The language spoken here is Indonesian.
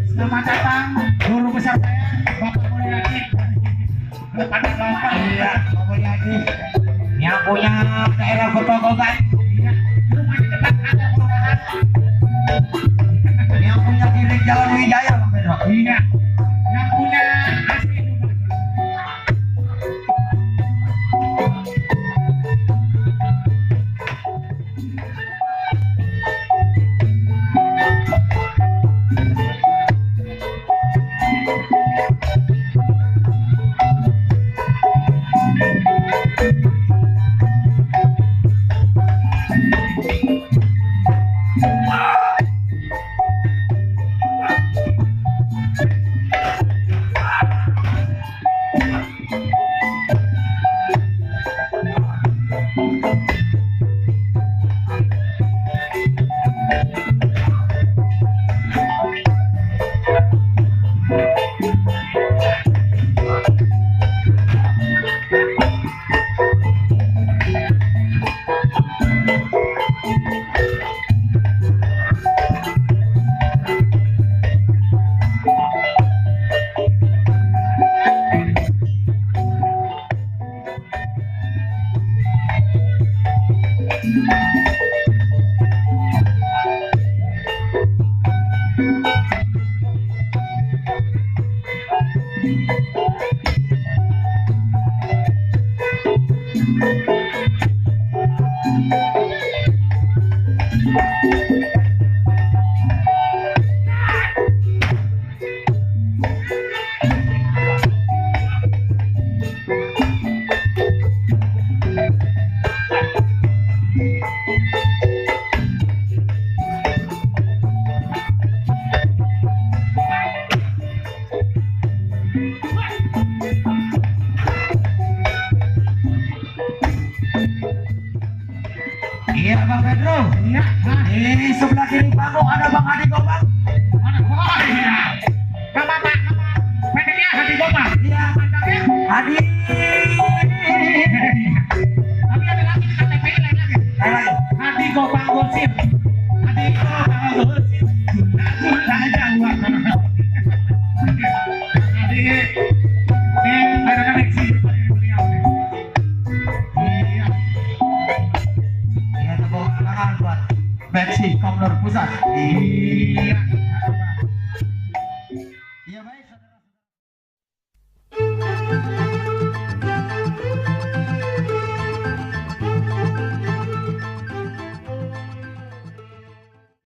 Selamat datang guru besar saya, Bapak Mulyadi. Ada Bapak. Iya, Pak Mulyadi. Yang punya daerah Grobogan. Iya, rumahnya dekat ada kelurahan. Yang punya klinik Jalan Wijaya, Bang Pedro. Iya, yang punya AC juga. Iya, Bang Pedro. Iya, nah, Di sebelah kiri panggung ada Bang Hadi Gobang. ada oh iya. Nama pendeknya Hadi Gopal. Iya, Panjangnya Hadi. tapi ada lagi di KTP lain lagi. Ayo lagi. Hadi Gopal Gosip. Hadi Gopal Gosip. Aku tak jawab. Hadi ini ada koneksi beliau. Iya. Iya, tepuk tangan buat Betsy Komlor Pusat. Iya.